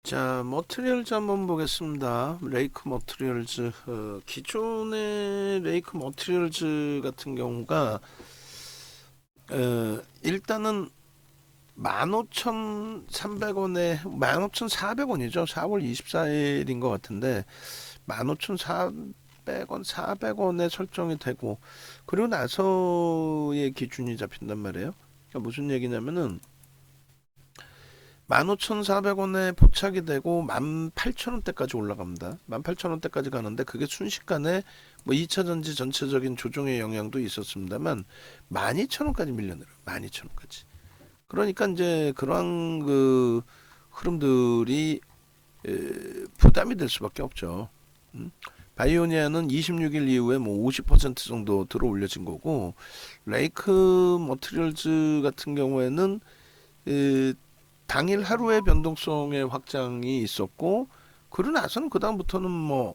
자, 머트리얼즈 한번 보겠습니다. 레이크 머트리얼즈. 기존의 레이크 머트리얼즈 같은 경우가 일단은 15,300원에 15,400원이죠. 4월 24일인 것 같은데 15,400원, 400원에 설정이 되고 그리고 나서의 기준이 잡힌단 말이에요. 그러니까 무슨 얘기냐면은 15,400원에 포착이 되고 18,000원대까지 올라갑니다. 18,000원대까지 가는데 그게 순식간에 뭐 2차 전지 전체적인 조정의 영향도 있었습니다만 12,000원까지 밀려내요. 12,000원까지. 그러니까 이제 그러한 그 흐름들이 부담이 될 수밖에 없죠. 바이오니아는 26일 이후에 뭐 50% 정도 들어 올려진 거고 레이크 머트리얼즈 같은 경우에는 당일 하루의 변동성의 확장이 있었고 그러고 나서는 그 다음부터는 뭐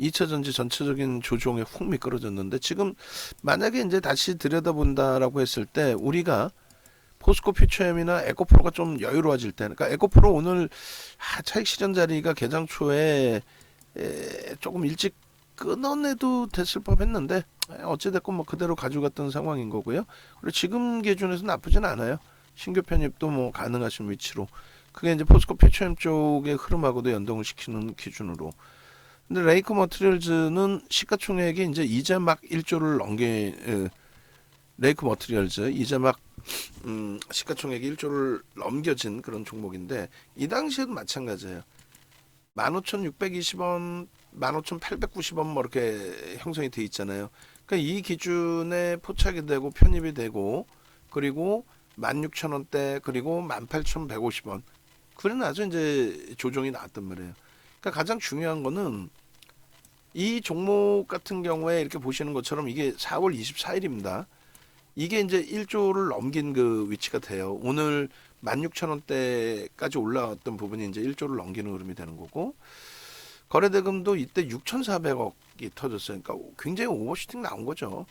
2차 전지 전체적인 조정에 훅 미끄러졌는데 지금 만약에 이제 다시 들여다본다라고 했을 때 우리가 포스코 퓨처엠이나 에코프로가 좀 여유로워질 때, 그러니까 에코프로 오늘 차익 실현 자리가 개장 초에 조금 일찍 끊어내도 됐을 법했는데 어찌됐건 뭐 그대로 가져갔던 상황인 거고요. 그리고 지금 기준에서 나쁘진 않아요. 신규 편입도 뭐 가능하신 위치로 그게 이제 포스코 퓨처엠 쪽의 흐름하고도 연동을 시키는 기준으로. 근데 레이크 머트리얼즈는 시가총액이 이제 막 1조를 넘게 레이크 머트리얼즈 이제 막 시가총액이 1조를 넘겨진 그런 종목인데 이 당시에도 마찬가지예요. 15,620원, 15,890원 뭐 이렇게 형성이 돼 있잖아요. 그러니까 이 기준에 포착이 되고 편입이 되고 그리고 16,000원대 그리고 18,150원. 그래 나서 이제 조정이 나왔단 말이에요. 그러니까 가장 중요한 거는 이 종목 같은 경우에 이렇게 보시는 것처럼 이게 4월 24일입니다. 이게 이제 1조를 넘긴 그 위치가 돼요. 오늘 16,000원대까지 올라왔던 부분이 이제 1조를 넘기는 흐름이 되는 거고 거래대금도 이때 6,400억이 터졌어요. 그러니까 굉장히 오버슈팅 나온 거죠.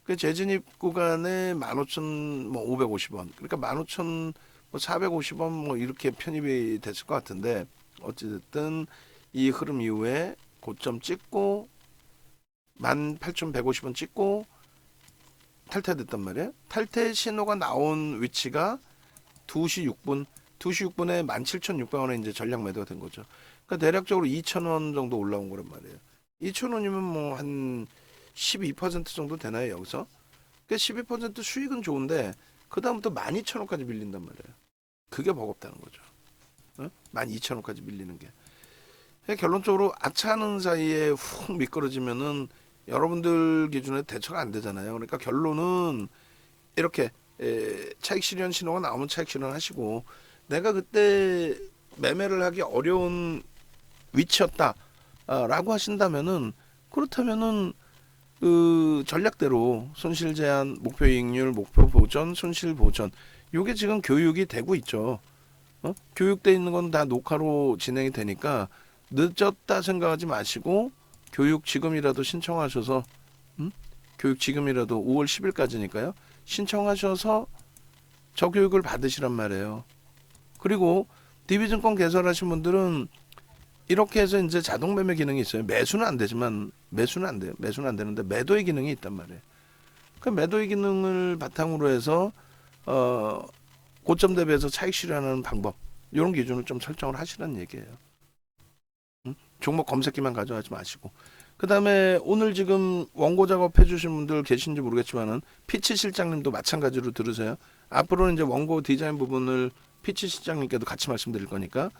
그 재진입 구간에 15,550원. 그러니까 15,450원 뭐 이렇게 편입이 됐을 것 같은데 어찌됐든 이 흐름 이후에 고점 찍고 18,150원 찍고 탈퇴됐단 말이에요. 탈퇴 신호가 나온 위치가 2시 6분, 2시 6분에 17,600원에 이제 전략 매도가 된 거죠. 그러니까 대략적으로 2,000원 정도 올라온 거란 말이에요. 2,000원이면 뭐 한 12% 정도 되나요, 여기서? 그러니까 12% 수익은 좋은데 그다음부터 12,000원까지 밀린단 말이에요. 그게 버겁다는 거죠. 12,000원까지 밀리는 게. 그러니까 결론적으로 아차하는 사이에 훅 미끄러지면은 여러분들 기준에 대처가 안 되잖아요. 그러니까 결론은 이렇게 차익 실현 신호가 나오면 차익 실현 하시고 내가 그때 매매를 하기 어려운 위치였다라고 하신다면은 그렇다면은 그 전략대로 손실 제한, 목표 이익률, 목표 보전, 손실 보전 요게 지금 교육이 되고 있죠. 교육돼 있는 건 다 녹화로 진행이 되니까 늦었다 생각하지 마시고 교육 지금이라도 신청하셔서 교육 지금이라도 5월 10일까지니까요. 신청하셔서 저 교육을 받으시란 말이에요. 그리고 DB증권 개설하신 분들은 이렇게 해서 이제 자동 매매 기능이 있어요. 매수는 안 되지만 매수는 안 돼요. 매수는 안 되는데 매도의 기능이 있단 말이에요. 그 매도의 기능을 바탕으로 해서 고점 대비해서 차익 실현하는 방법 이런 기준을 좀 설정을 하시라는 얘기예요. 종목 검색기만 가져가지 마시고 그 다음에 오늘 지금 원고 작업 해주신 분들 계신지 모르겠지만은 피치 실장님도 마찬가지로 들으세요. 앞으로는 이제 원고 디자인 부분을 피치 실장님께도 같이 말씀드릴 거니까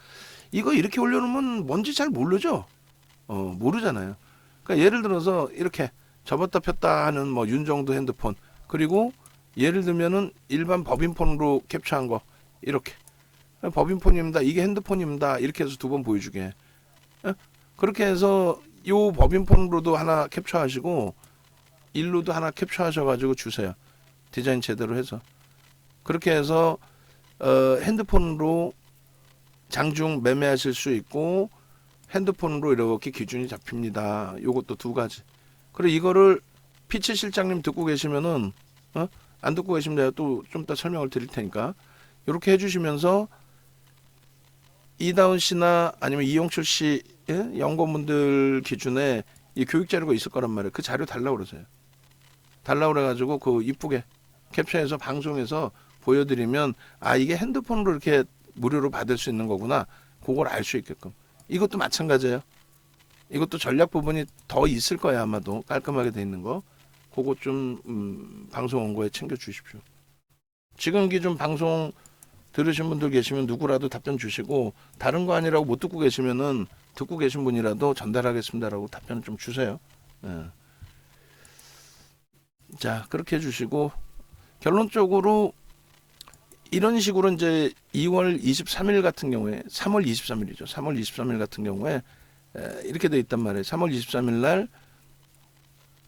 이거 이렇게 올려놓으면 뭔지 잘 모르죠. 모르잖아요. 그러니까 예를 들어서 이렇게 접었다 폈다 하는 뭐 윤정도 핸드폰 그리고 예를 들면은 일반 법인폰으로 캡처한 거 이렇게 법인폰입니다. 이게 핸드폰입니다. 이렇게 해서 2번 보여주게. 그렇게 해서 요 법인폰으로도 하나 캡처하시고 일로도 하나 캡처하셔가지고 주세요. 디자인 제대로 해서 그렇게 해서 핸드폰으로 장중 매매하실 수 있고 핸드폰으로 이렇게 기준이 잡힙니다. 요것도 2가지. 그리고 이거를 피치 실장님 듣고 계시면은 안 듣고 계시면 내가 또 좀 이따 설명을 드릴 테니까 이렇게 해주시면서 이다운 씨나 아니면 이용철 씨 예? 연구원분들 기준에 이 교육 자료가 있을 거란 말이에요. 그 자료 달라고 그러세요. 달라고 그래가지고 그 이쁘게 캡처해서 방송에서 보여드리면 아 이게 핸드폰으로 이렇게 무료로 받을 수 있는 거구나. 그걸 알 수 있게끔. 이것도 마찬가지예요. 이것도 전략 부분이 더 있을 거야 아마도 깔끔하게 돼 있는 거. 그거 좀 방송 원고에 챙겨 주십시오. 지금 기준 방송 들으신 분들 계시면 누구라도 답변 주시고 다른 거 아니라고 못 듣고 계시면은 듣고 계신 분이라도 전달하겠습니다라고 답변 좀 주세요. 예. 자 그렇게 해주시고 결론적으로 이런 식으로 이제 2월 23일 같은 경우에 3월 23일이죠. 3월 23일 같은 경우에 이렇게 돼 있단 말이에요. 3월 23일 날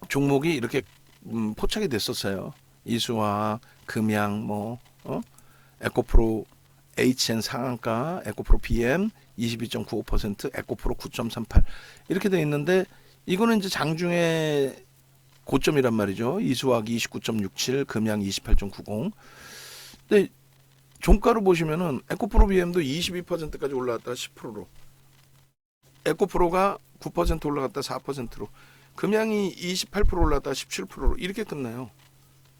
종목이 이렇게 포착이 됐었어요. 이수화, 금양, 에코프로 HN 상한가, 에코프로 BM 22.95%, 에코프로 9.38 이렇게 돼 있는데 이거는 이제 장중에 고점이란 말이죠. 이수화기 29.67, 금양 28.90. 근데 종가로 보시면은 에코프로 BM도 22%까지 올라갔다가 10%로, 에코프로가 9% 올라갔다 4%로, 금양이 28% 올랐다 17%로 이렇게 끝나요.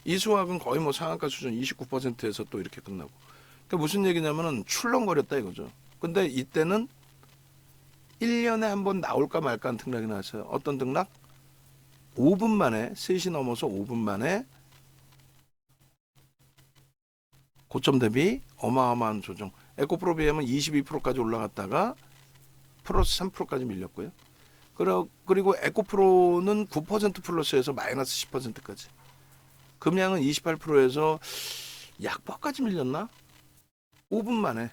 이수학은 거의 뭐 상한가 수준 29%에서 또 이렇게 끝나고. 그러니까 무슨 얘기냐면은 출렁거렸다 이거죠. 근데 이때는 1년에 한 번 나올까 말까 하는 등락이 나왔어요. 어떤 등락? 5분 만에, 3시 넘어서 5분 만에 고점 대비 어마어마한 조정. 에코프로 BM은 22%까지 올라갔다가 플러스 3%까지 밀렸고요. 그리고 에코프로는 9% 플러스에서 마이너스 10%까지. 금양은 28%에서 약보까지 밀렸나? 5분 만에.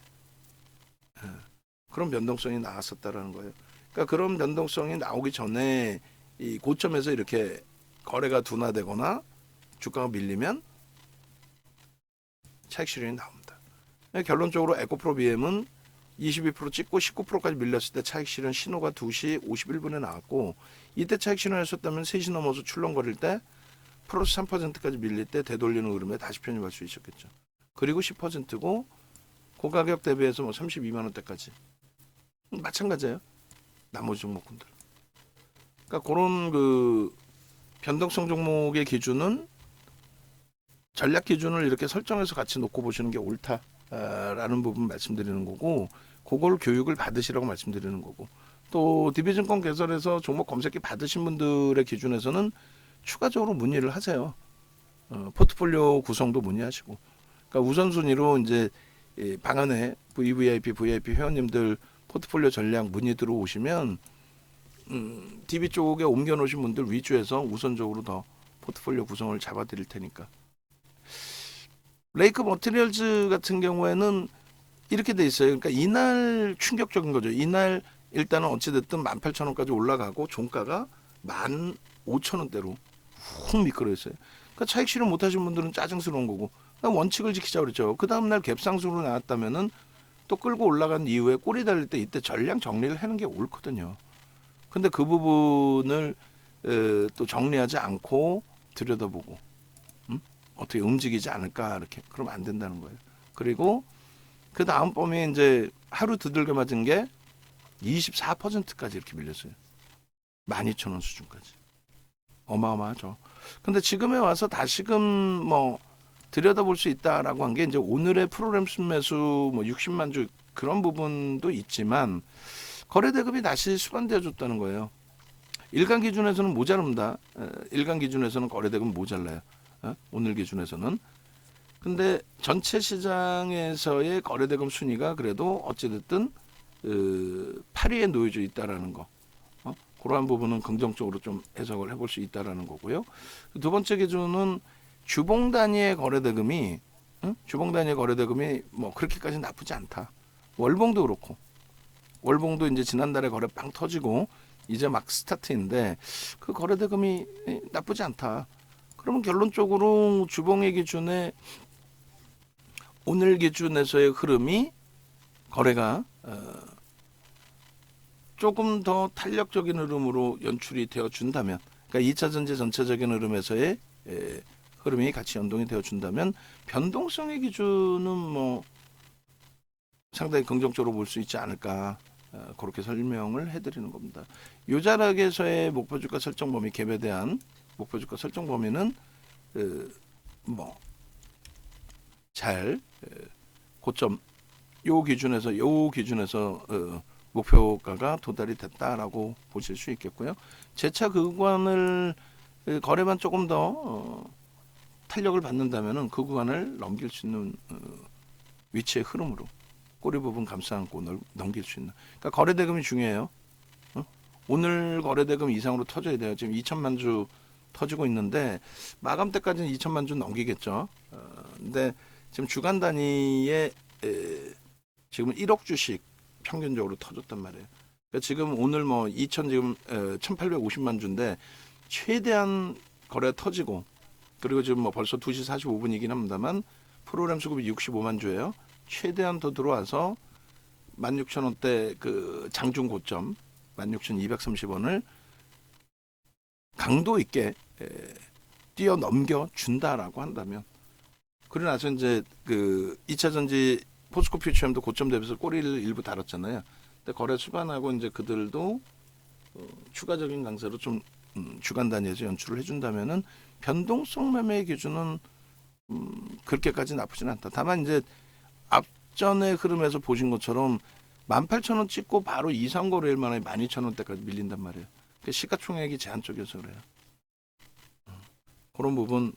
그런 변동성이 나왔었다라는 거예요. 그러니까 그런 변동성이 나오기 전에 이 고점에서 이렇게 거래가 둔화되거나 주가가 밀리면 차익 실현이 나옵니다. 결론적으로 에코프로 BM은 22% 찍고 19%까지 밀렸을 때 차익 실현 신호가 2시 51분에 나왔고 이때 차익 실현했었다면 3시 넘어서 출렁거릴 때 플러스 3%까지 밀릴 때 되돌리는 흐름에 다시 편입할 수 있었겠죠. 그리고 10%고 고가격 대비해서 뭐 32만 원대까지 마찬가지예요. 나머지 종목군들. 그러니까 그런 그 변동성 종목의 기준은 전략 기준을 이렇게 설정해서 같이 놓고 보시는 게 옳다라는 부분 말씀드리는 거고, 그걸 교육을 받으시라고 말씀드리는 거고, 또 DB증권 개설해서 종목 검색기 받으신 분들의 기준에서는 추가적으로 문의를 하세요. 포트폴리오 구성도 문의하시고, 그러니까 우선순위로 이제 방안에 VVIP, VIP 회원님들 포트폴리오 전략 문의 들어오시면 DB 쪽에 옮겨 놓으신 분들 위주에서 우선적으로 더 포트폴리오 구성을 잡아드릴 테니까. 레이크 머티리얼즈 같은 경우에는 이렇게 돼 있어요. 그러니까 이날 충격적인 거죠. 이날 일단은 어찌됐든 18,000원까지 올라가고 종가가 15,000원대로 훅 미끄러졌어요. 그러니까 차익 실현 못하신 분들은 짜증스러운 거고, 그러니까 원칙을 지키자 그랬죠. 그 다음날 갭상승으로 나왔다면은 또 끌고 올라간 이후에 꼬리 달릴 때 이때 전량 정리를 하는 게 옳거든요. 근데 그 부분을 또 정리하지 않고 들여다보고 어떻게 움직이지 않을까 이렇게 그러면 안 된다는 거예요. 그리고 그 다음 범위에 이제 하루 두들겨 맞은 게 24%까지 이렇게 밀렸어요. 12,000원 수준까지. 어마어마하죠. 근데 지금에 와서 다시금 뭐 들여다볼 수 있다라고 한 게 이제 오늘의 프로그램 순매수 뭐 60만 주 그런 부분도 있지만 거래 대금이 다시 수반되어 줬다는 거예요. 일간 기준에서는 모자릅니다. 일간 기준에서는 거래 대금 모자라요. 오늘 기준에서는. 근데 전체 시장에서의 거래 대금 순위가 그래도 어찌됐든 8위에 놓여져 있다라는 거. 그러한 부분은 긍정적으로 좀 해석을 해볼 수 있다라는 거고요. 두 번째 기준은 주봉 단위의 거래 대금이 주봉 단위의 거래 대금이 뭐 그렇게까지 나쁘지 않다. 월봉도 그렇고 월봉도 이제 지난달에 거래 빵 터지고 이제 막 스타트인데 그 거래 대금이 나쁘지 않다. 그러면 결론적으로 주봉의 기준에 오늘 기준에서의 흐름이 거래가 조금 더 탄력적인 흐름으로 연출이 되어 준다면, 그러니까 2차 전지 전체적인 흐름에서의 흐름이 같이 연동이 되어 준다면 변동성의 기준은 뭐 상당히 긍정적으로 볼 수 있지 않을까, 그렇게 설명을 해드리는 겁니다. 요 자락에서의 목표 주가 설정 범위, 갭에 대한 목표 주가 설정 범위는 잘 고점 요 기준에서 목표가가 도달이 됐다라고 보실 수 있겠고요. 재차 그 구간을 거래만 조금 더 탄력을 받는다면은 그 구간을 넘길 수 있는 위치의 흐름으로 꼬리 부분 감싸 안고 넘길 수 있는. 그러니까 거래 대금이 중요해요. 오늘 거래 대금 이상으로 터져야 돼요. 지금 2천만 주 터지고 있는데 마감 때까지는 2천만 주 넘기겠죠. 근데 지금 주간 단위에 지금 1억 주씩 평균적으로 터졌단 말이에요. 그러니까 지금 오늘 뭐 2천 지금 1,850만 주인데 최대한 거래 터지고, 그리고 지금 뭐 벌써 2시 45분이긴 합니다만 프로그램 수급이 65만 주예요. 최대한 더 들어와서 16,000원대 그 장중 고점 16,230원을 강도 있게 뛰어넘겨 준다라고 한다면, 그러고 나서 이제 그 2차 전지 포스코 퓨처엠도 고점 대비해서 꼬리를 일부 달았잖아요. 근데 거래 수반하고 이제 그들도 추가적인 강세로 좀 주간 단위에서 연출을 해준다면은 변동성 매매 기준은 그렇게까지 나쁘진 않다. 다만 이제 앞전의 흐름에서 보신 것처럼 18,000원 찍고 바로 이상 거래일 만에 12,000원대까지 밀린단 말이에요. 그 시가총액이 제한적이어서 그래요. 그런 부분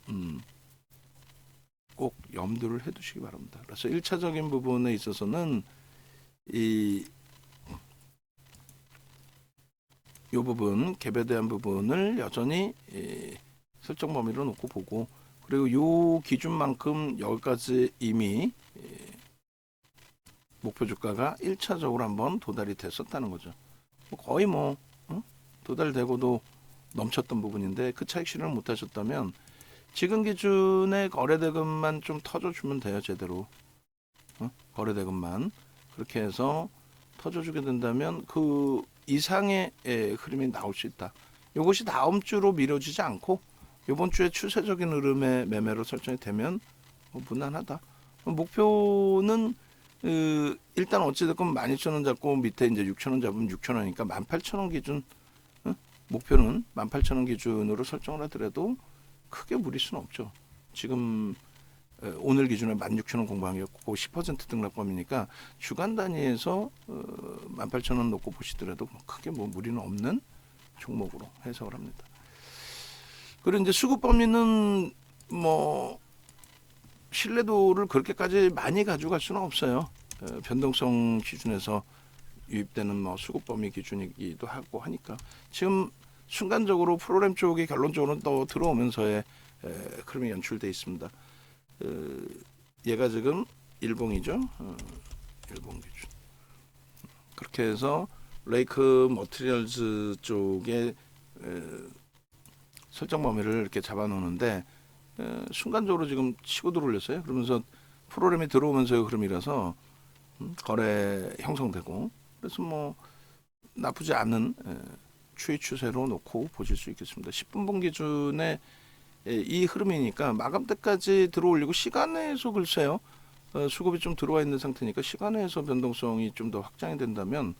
꼭 염두를 해두시기 바랍니다. 그래서 1차적인 부분에 있어서는 이 부분 갭에 대한 부분을 여전히 설정 범위로 놓고 보고, 그리고 요 기준만큼 여기까지 이미 목표 주가가 1차적으로 한번 도달이 됐었다는 거죠. 거의 도달되고도 넘쳤던 부분인데 그 차익 실현을 못 하셨다면 지금 기준의 거래대금만 좀 터져주면 돼요. 제대로 거래대금만 그렇게 해서 터져주게 된다면 그 이상의 흐름이 나올 수 있다. 이것이 다음 주로 미뤄지지 않고 이번 주에 추세적인 흐름의 매매로 설정이 되면 무난하다. 목표는 일단 어찌됐건 12,000원 잡고 밑에 이제 6,000원 잡으면 6,000원이니까 18,000원 기준, 목표는 18,000원 기준으로 설정을 하더라도 크게 무리수는 없죠. 지금 오늘 기준에 16,000원 공방이었고 10% 등락범이니까 주간 단위에서 18,000원 놓고 보시더라도 크게 무리는 없는 종목으로 해석을 합니다. 그리고 이제 수급 범위는 신뢰도를 그렇게까지 많이 가져갈 수는 없어요. 변동성 기준에서 유입되는 수급 범위 기준이기도 하고 하니까 지금 순간적으로 프로그램 쪽이 결론적으로는 또 들어오면서의 흐름이 연출돼 있습니다. 얘가 지금 일봉이죠. 일봉 기준. 그렇게 해서 레이크 머티리얼즈 쪽에 설정 범위를 이렇게 잡아놓는데 순간적으로 지금 치고 들어올렸어요. 그러면서 프로그램이 들어오면서의 흐름이라서 거래 형성되고, 그래서 나쁘지 않은 추이 추세로 놓고 보실 수 있겠습니다. 10분봉 기준에 이 흐름이니까 마감 때까지 들어올리고 시간에서 글쎄요. 수급이 좀 들어와 있는 상태니까 시간에서 변동성이 좀 더 확장이 된다면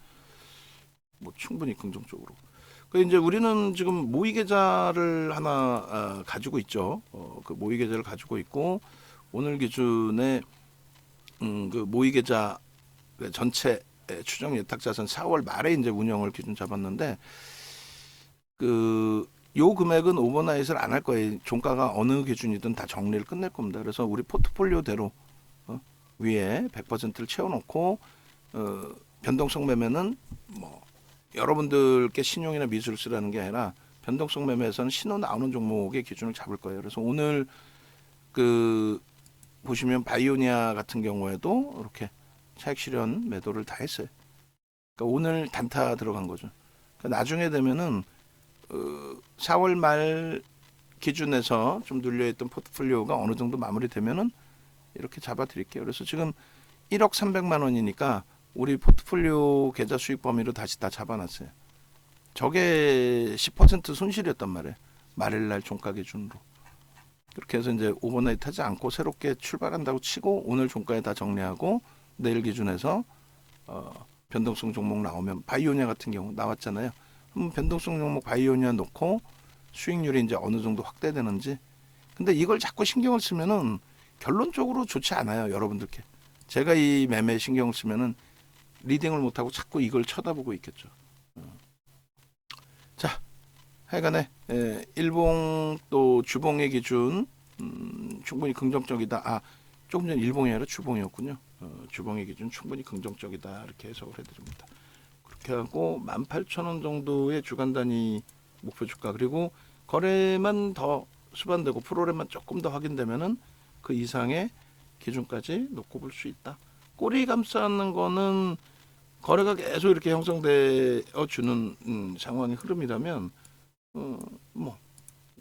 충분히 긍정적으로. 이제 우리는 지금 모의 계좌를 하나 가지고 있죠. 그 모의 계좌를 가지고 있고 오늘 기준에 그 모의 계좌 전체 추정 예탁 자산 4월 말에 이제 운영을 기준 잡았는데 요 금액은 오버나잇을 안 할 거예요. 종가가 어느 기준이든 다 정리를 끝낼 겁니다. 그래서 우리 포트폴리오대로 위에 100%를 채워놓고 변동성 매매는 여러분들께 신용이나 미수를 쓰라는 게 아니라 변동성 매매에서는 신호 나오는 종목의 기준을 잡을 거예요. 그래서 오늘 보시면 바이오니아 같은 경우에도 이렇게 차익 실현 매도를 다 했어요. 그러니까 오늘 단타 들어간 거죠. 그러니까 나중에 되면은 4월 말 기준에서 좀 눌려있던 포트폴리오가 어느 정도 마무리되면은 이렇게 잡아드릴게요. 그래서 지금 1억 300만 원이니까 우리 포트폴리오 계좌 수익 범위로 다시 다 잡아놨어요. 저게 10% 손실이었단 말이에요. 말일날 종가 기준으로. 그렇게 해서 이제 오버나잇 하지 않고 새롭게 출발한다고 치고 오늘 종가에 다 정리하고 내일 기준에서 변동성 종목 나오면 바이오니아 같은 경우 나왔잖아요. 변동성 종목 바이오니아 놓고 수익률이 이제 어느 정도 확대되는지. 근데 이걸 자꾸 신경을 쓰면은 결론적으로 좋지 않아요, 여러분들께. 제가 이 매매에 신경을 쓰면은 리딩을 못하고 자꾸 이걸 쳐다보고 있겠죠. 자, 하여간에 일봉 또 주봉의 기준 충분히 긍정적이다. 조금 전 일봉이 아니라 주봉이었군요. 주봉의 기준 충분히 긍정적이다. 이렇게 해석을 해드립니다. 그렇게 하고 18,000원 정도의 주간 단위 목표 주가, 그리고 거래만 더 수반되고 프로그램만 조금 더 확인되면은 그 이상의 기준까지 놓고 볼 수 있다. 꼬리 감싸는 거는 거래가 계속 이렇게 형성되어 주는 상황의 흐름이라면 뭐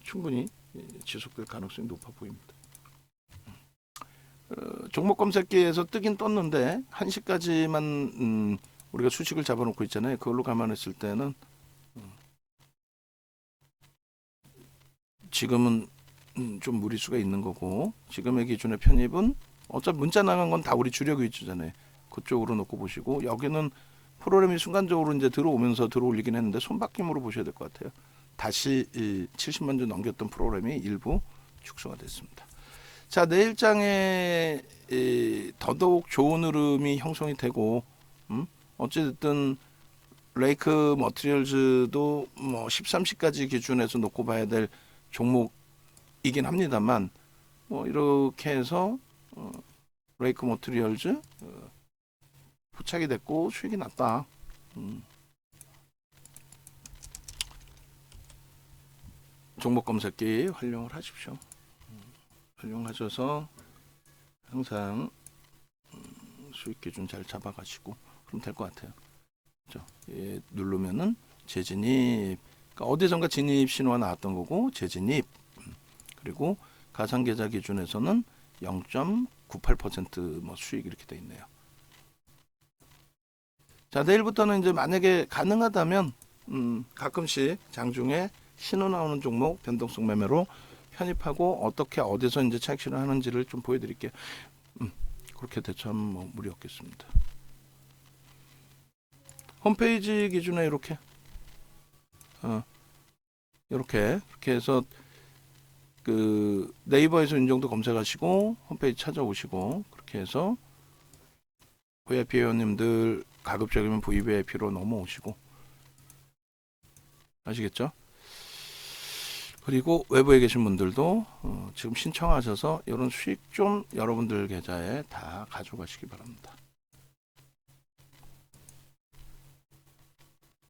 충분히 지속될 가능성이 높아 보입니다. 종목 검색기에서 뜨긴 떴는데 1시까지만 우리가 수식을 잡아놓고 있잖아요. 그걸로 감안했을 때는 지금은 좀 무리수가 있는 거고, 지금의 기준의 편입은 어차피 문자 나간 건 다 우리 주력 위주잖아요. 그쪽으로 놓고 보시고, 여기는 프로그램이 순간적으로 이제 들어오면서 들어올리긴 했는데 손바뀜으로 보셔야 될 것 같아요. 다시 70만 주 넘겼던 프로그램이 일부 축소가 됐습니다. 자, 내일장에 더더욱 좋은 흐름이 형성이 되고, 어찌됐든 레이크 머티리얼즈도 뭐 13시까지 기준에서 놓고 봐야 될 종목이긴 합니다만, 뭐 이렇게 해서 레이크 머티리얼즈 포착이 됐고 수익이 났다. 종목 검색기 활용을 하십시오. 활용하셔서 항상 수익 기준 잘 잡아가시고 그럼 될 것 같아요. 누르면은 재진입, 그러니까 어디선가 진입 신호가 나왔던 거고 재진입, 그리고 가상계좌 기준에서는 0.98% 뭐 수익 이렇게 돼 있네요. 자, 내일부터는 이제 만약에 가능하다면 가끔씩 장중에 신호 나오는 종목 변동성 매매로 편입하고 어떻게 어디서 이제 차익 실현하는지를 좀 보여드릴게요. 그렇게 대처하면 뭐 무리 없겠습니다. 홈페이지 기준에 이렇게 이렇게 해서 그 네이버에서 인정도 검색하시고 홈페이지 찾아오시고, 그렇게 해서 VIP 회원님들 가급적이면 VVIP로 넘어오시고, 아시겠죠? 그리고 외부에 계신 분들도 지금 신청하셔서 이런 수익 좀 여러분들 계좌에 다 가져가시기 바랍니다.